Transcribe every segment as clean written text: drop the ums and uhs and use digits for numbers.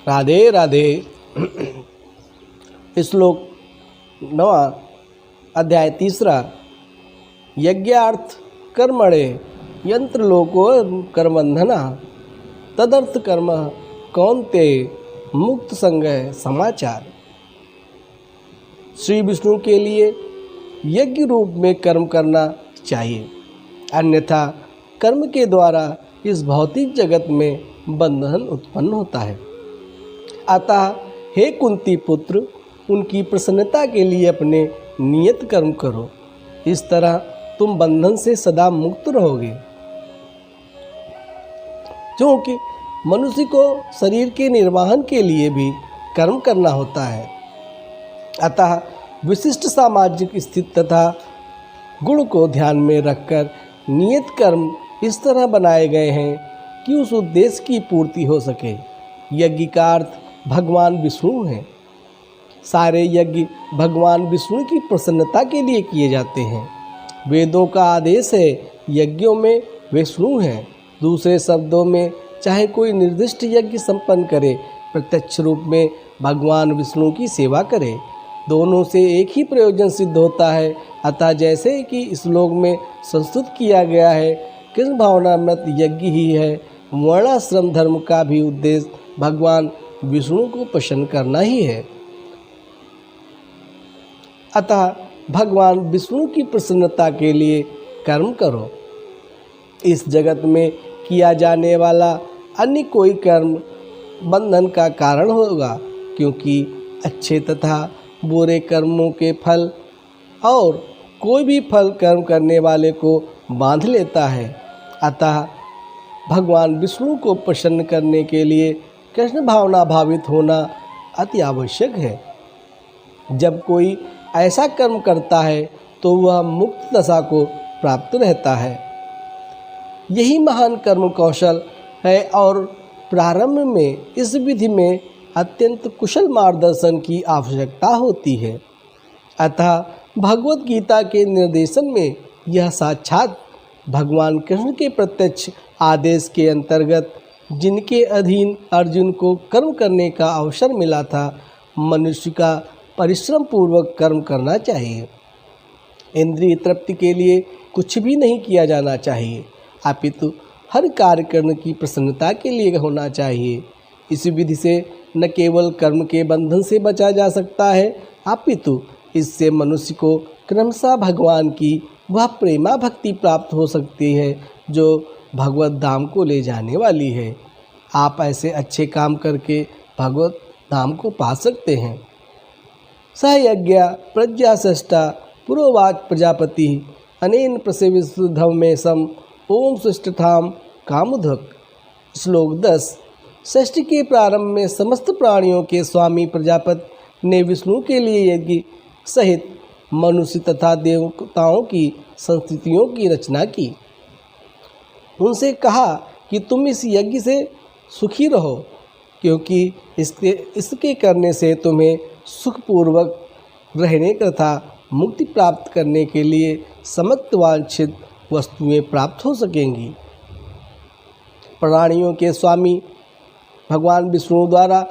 राधे राधे। श्लोक 9 अध्याय 3 यज्ञार्थ कर्मणे यंत्रलोको कर्मबंधना तदर्थ कर्म कौन्तेय मुक्त संग समाचार। श्री विष्णु के लिए यज्ञ रूप में कर्म करना चाहिए, अन्यथा कर्म के द्वारा इस भौतिक जगत में बंधन उत्पन्न होता है। अतः हे कुंती पुत्र, उनकी प्रसन्नता के लिए अपने नियत कर्म करो, इस तरह तुम बंधन से सदा मुक्त रहोगे। क्योंकि मनुष्य को शरीर के निर्वहन के लिए भी कर्म करना होता है, अतः विशिष्ट सामाजिक स्थिति तथा गुण को ध्यान में रखकर नियत कर्म इस तरह बनाए गए हैं कि उस उद्देश्य की पूर्ति हो सके। यज्ञ का अर्थ भगवान विष्णु हैं। सारे यज्ञ भगवान विष्णु की प्रसन्नता के लिए किए जाते हैं। वेदों का आदेश है, यज्ञों में विष्णु हैं। दूसरे शब्दों में, चाहे कोई निर्दिष्ट यज्ञ संपन्न करे, प्रत्यक्ष रूप में भगवान विष्णु की सेवा करे, दोनों से एक ही प्रयोजन सिद्ध होता है। अतः जैसे कि इस श्लोक में संस्तुत किया गया है, कृष्ण भावनामृत यज्ञ ही है, वर्णाश्रम धर्म का भी उद्देश्य भगवान विष्णु को प्रसन्न करना ही है। अतः भगवान विष्णु की प्रसन्नता के लिए कर्म करो। इस जगत में किया जाने वाला अन्य कोई कर्म बंधन का कारण होगा, क्योंकि अच्छे तथा बुरे कर्मों के फल और कोई भी फल कर्म करने वाले को बांध लेता है। अतः भगवान विष्णु को प्रसन्न करने के लिए कृष्ण भावना भावित होना अति आवश्यक है। जब कोई ऐसा कर्म करता है तो वह मुक्त दशा को प्राप्त रहता है। यही महान कर्म कौशल है और प्रारंभ में इस विधि में अत्यंत कुशल मार्गदर्शन की आवश्यकता होती है। अतः भगवत गीता के निर्देशन में यह साक्षात भगवान कृष्ण के प्रत्यक्ष आदेश के अंतर्गत, जिनके अधीन अर्जुन को कर्म करने का अवसर मिला था, मनुष्य का परिश्रम पूर्वक कर्म करना चाहिए। इंद्रिय तृप्ति के लिए कुछ भी नहीं किया जाना चाहिए, अपितु हर कार्य करने की प्रसन्नता के लिए होना चाहिए। इस विधि से न केवल कर्म के बंधन से बचा जा सकता है, अपितु इससे मनुष्य को क्रमशः भगवान की वह प्रेमा भक्ति प्राप्त हो सकती है जो भगवत धाम को ले जाने वाली है। आप ऐसे अच्छे काम करके भगवत धाम को पा सकते हैं। स यज्ञ प्रज्ञा सष्टा पुरोवाच प्रजापति अनेन प्रसेविधमेशम ओम सुष्ठथाम कामुधक। श्लोक 10। षष्ठी के प्रारंभ में समस्त प्राणियों के स्वामी प्रजापति ने विष्णु के लिए यज्ञ सहित मनुष्य तथा देवताओं की संस्कृतियों की रचना की। उनसे कहा कि तुम इस यज्ञ से सुखी रहो, क्योंकि इसके करने से तुम्हें सुखपूर्वक रहने तथा मुक्ति प्राप्त करने के लिए समस्त वांछित वस्तुएं प्राप्त हो सकेंगी। प्राणियों के स्वामी भगवान विष्णु द्वारा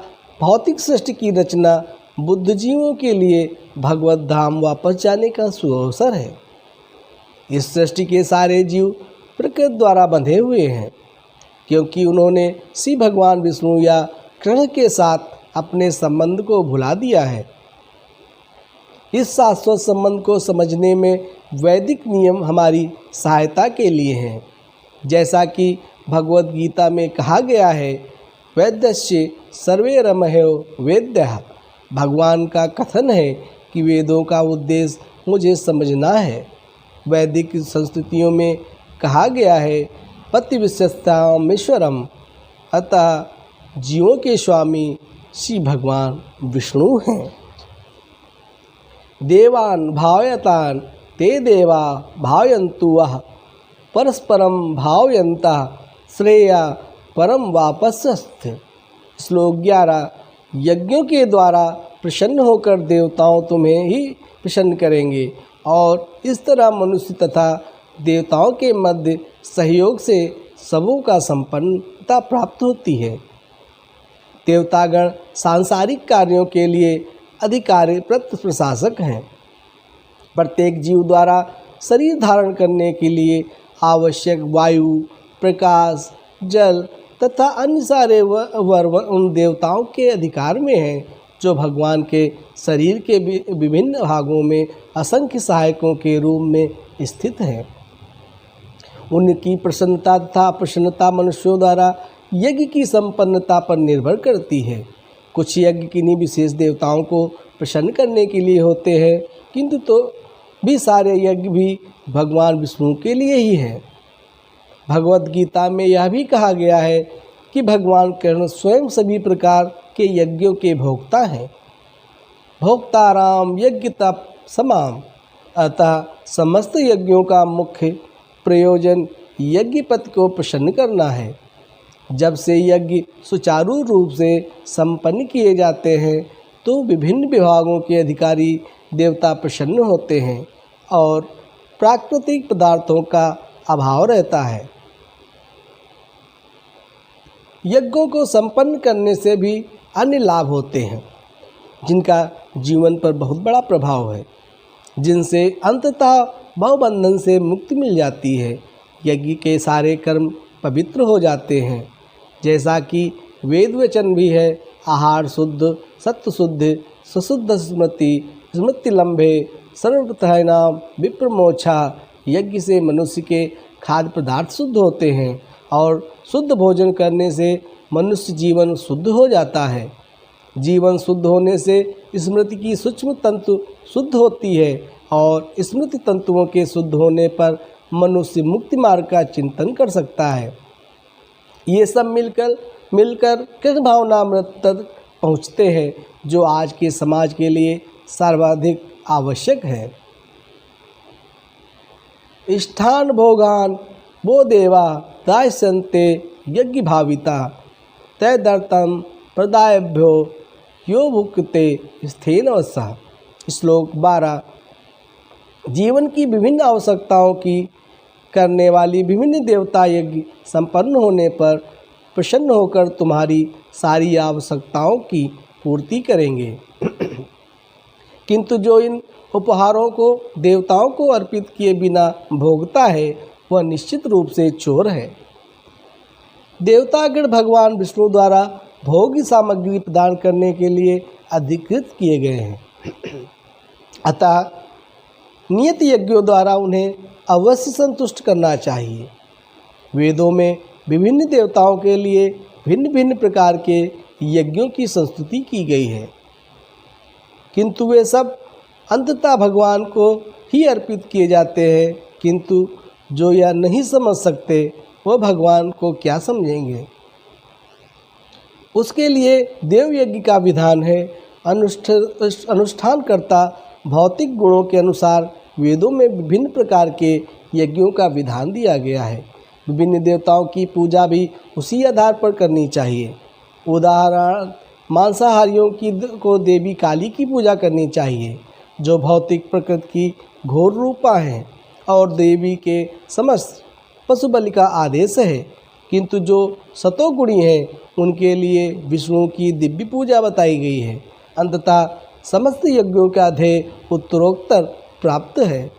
भौतिक सृष्टि की रचना बुद्धिजीवों के लिए भगवत धाम वापस जाने का सुअवसर है। इस सृष्टि के सारे जीव प्रकृति द्वारा बंधे हुए हैं, क्योंकि उन्होंने श्री भगवान विष्णु या कृष्ण के साथ अपने संबंध को भुला दिया है। इस शाश्वत संबंध को समझने में वैदिक नियम हमारी सहायता के लिए हैं। जैसा कि भगवद गीता में कहा गया है, वैद्यस्य सर्वे रमयो वेद्यः। भगवान का कथन है कि वेदों का उद्देश्य मुझे समझना है। वैदिक संस्कृतियों में कहा गया है, पति विश्वस्ताम ईश्वरम। अतः जीवों के स्वामी श्री भगवान विष्णु हैं। देवान भावयतान ते देवा भावयन्तु वः परस्परम भावयन्तः श्रेया परम वापस्यस्थ। श्लोक 11। यज्ञों के द्वारा प्रसन्न होकर देवताओं तुम्हें ही प्रसन्न करेंगे और इस तरह मनुष्य तथा देवताओं के मध्य सहयोग से सबों का संपन्नता प्राप्त होती है। देवतागण सांसारिक कार्यों के लिए अधिकारप्रत प्रशासक हैं। प्रत्येक जीव द्वारा शरीर धारण करने के लिए आवश्यक वायु, प्रकाश, जल तथा अन्य सारे वर उन देवताओं के अधिकार में हैं जो भगवान के शरीर के विभिन्न भागों में असंख्य सहायकों के रूप में स्थित हैं। उनकी प्रसन्नता तथा अप्रसन्नता मनुष्यों द्वारा यज्ञ की संपन्नता पर निर्भर करती है। कुछ यज्ञ किन्हीं विशेष देवताओं को प्रसन्न करने के लिए होते हैं, किंतु तो भी सारे यज्ञ भी भगवान विष्णु के लिए ही हैं। भगवद गीता में यह भी कहा गया है कि भगवान कृष्ण स्वयं सभी प्रकार के यज्ञों के भोक्ता हैं। भोक्ताराम यज्ञ तप समाम। अतः समस्त यज्ञों का मुख्य प्रयोजन यज्ञपति को प्रसन्न करना है। जब से यज्ञ सुचारू रूप से संपन्न किए जाते हैं तो विभिन्न विभागों के अधिकारी देवता प्रसन्न होते हैं और प्राकृतिक पदार्थों का अभाव रहता है। यज्ञों को संपन्न करने से भी अन्य लाभ होते हैं जिनका जीवन पर बहुत बड़ा प्रभाव है, जिनसे अंततः भवबंधन से मुक्ति मिल जाती है। यज्ञ के सारे कर्म पवित्र हो जाते हैं, जैसा कि वेद वचन भी है, आहार शुद्ध, सत्व शुद्ध, सुशुद्ध स्मृति, स्मृति लंबे, सर्वप्रथानाम विप्रमोक्षा। यज्ञ से मनुष्य के खाद्य पदार्थ शुद्ध होते हैं और शुद्ध भोजन करने से मनुष्य जीवन शुद्ध हो जाता है। जीवन शुद्ध होने से स्मृति की सूक्ष्म तंतु शुद्ध होती है और स्मृति तंतुओं के शुद्ध होने पर मनुष्य मुक्ति मार्ग का चिंतन कर सकता है। ये सब मिलकर कृष्ण भावनामृत तक पहुँचते हैं, जो आज के समाज के लिए सर्वाधिक आवश्यक है। स्थान भोगान वो देवा दास्यन्ते यज्ञ भाविता तैदर्थम प्रदायभ्यो यो भुक्ते स्थेन वत्सः। श्लोक 12। जीवन की विभिन्न आवश्यकताओं की करने वाली विभिन्न देवता यज्ञ संपन्न होने पर प्रसन्न होकर तुम्हारी सारी आवश्यकताओं की पूर्ति करेंगे। किंतु जो इन उपहारों को देवताओं को अर्पित किए बिना भोगता है वह निश्चित रूप से चोर है। देवतागण भगवान विष्णु द्वारा भोग्य सामग्री प्रदान करने के लिए अधिकृत किए गए हैं। अतः नियत यज्ञों द्वारा उन्हें अवश्य संतुष्ट करना चाहिए। वेदों में विभिन्न देवताओं के लिए भिन्न भिन्न प्रकार के यज्ञों की संस्तुति की गई है, किंतु वे सब अंततः भगवान को ही अर्पित किए जाते हैं। किंतु जो यह नहीं समझ सकते वह भगवान को क्या समझेंगे। उसके लिए देव यज्ञ का विधान है। अनुष्ठानकर्ता भौतिक गुणों के अनुसार वेदों में विभिन्न प्रकार के यज्ञों का विधान दिया गया है। विभिन्न देवताओं की पूजा भी उसी आधार पर करनी चाहिए। उदाहरण, मांसाहारियों को देवी काली की पूजा करनी चाहिए, जो भौतिक प्रकृति की घोर रूपा हैं, और देवी के समस्त पशु बलि का आदेश है। किंतु जो सतोगुणी हैं उनके लिए विष्णु की दिव्य पूजा बताई गई है। अंततः समस्त यज्ञों का ध्येय उत्तरोत्तर प्राप्त है।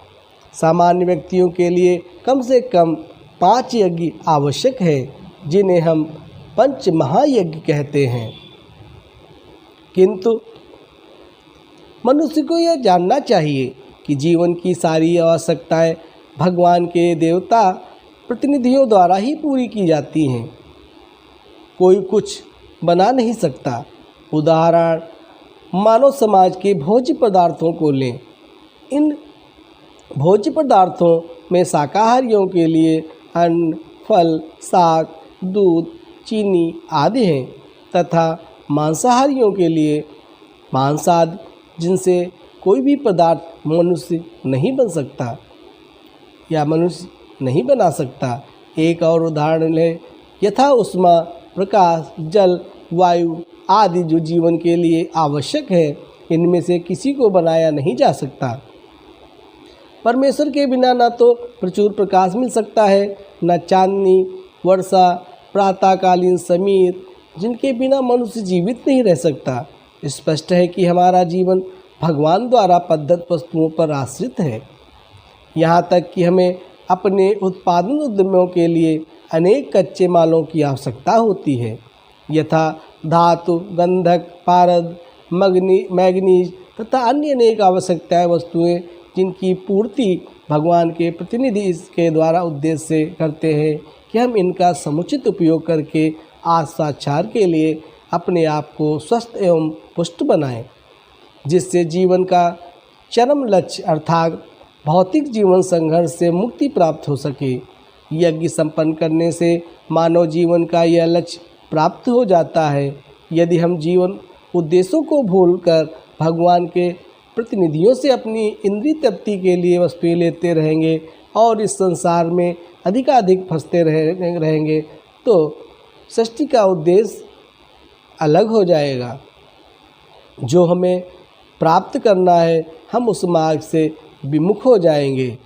सामान्य व्यक्तियों के लिए कम से कम 5 यज्ञ आवश्यक है, जिन्हें हम पंच महायज्ञ कहते हैं। किंतु मनुष्य को यह जानना चाहिए कि जीवन की सारी आवश्यकताएं भगवान के देवता प्रतिनिधियों द्वारा ही पूरी की जाती हैं। कोई कुछ बना नहीं सकता। उदाहरण, मानव समाज के भोज्य पदार्थों को लें। इन भोज्य पदार्थों में शाकाहारियों के लिए अन्न, फल, साग, दूध, चीनी आदि हैं, तथा मांसाहारियों के लिए मांस आदि, जिनसे कोई भी पदार्थ मनुष्य नहीं बन सकता या मनुष्य नहीं बना सकता। एक और उदाहरण लें, यथा उष्मा, प्रकाश, जल, वायु आदि जो जीवन के लिए आवश्यक है, इनमें से किसी को बनाया नहीं जा सकता। परमेश्वर के बिना न तो प्रचुर प्रकाश मिल सकता है, न चांदनी, वर्षा, प्रातःकालीन समीर, जिनके बिना मनुष्य जीवित नहीं रह सकता। स्पष्ट है कि हमारा जीवन भगवान द्वारा प्रदत्त वस्तुओं पर आश्रित है, यहाँ तक कि हमें अपने उत्पादन उद्यमों के लिए अनेक कच्चे मालों की आवश्यकता होती है, यथा धातु, गंधक, पारद, मैग्नीज तथा अन्य अनेक आवश्यकताएं वस्तुएं, जिनकी पूर्ति भगवान के प्रतिनिधि इसके द्वारा उद्देश्य से करते हैं कि हम इनका समुचित उपयोग करके आज साक्षात के लिए अपने आप को स्वस्थ एवं पुष्ट बनाएं, जिससे जीवन का चरम लक्ष्य अर्थात भौतिक जीवन संघर्ष से मुक्ति प्राप्त हो सके। यज्ञ संपन्न करने से मानव जीवन का यह लक्ष्य प्राप्त हो जाता है। यदि हम जीवन उद्देश्यों को भूलकर भगवान के प्रतिनिधियों से अपनी इंद्रिय तृप्ति के लिए वस्तुएं लेते रहेंगे और इस संसार में अधिकाधिक फंसते रहेंगे तो सृष्टि का उद्देश्य अलग हो जाएगा। जो हमें प्राप्त करना है हम उस मार्ग से विमुख हो जाएंगे।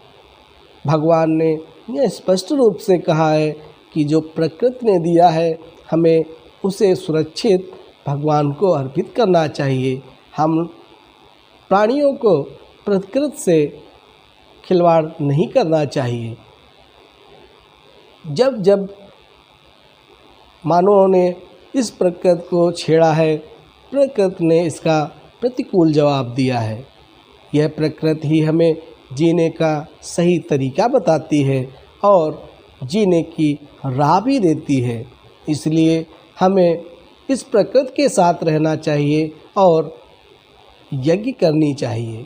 भगवान ने यह स्पष्ट रूप से कहा है कि जो प्रकृति ने दिया है हमें उसे सुरक्षित भगवान को अर्पित करना चाहिए। हम प्राणियों को प्रकृति से खिलवाड़ नहीं करना चाहिए। जब जब मानवों ने इस प्रकृति को छेड़ा है, प्रकृति ने इसका प्रतिकूल जवाब दिया है। यह प्रकृति ही हमें जीने का सही तरीका बताती है और जीने की राह भी देती है। इसलिए हमें इस प्रकृति के साथ रहना चाहिए और यज्ञ करनी चाहिए।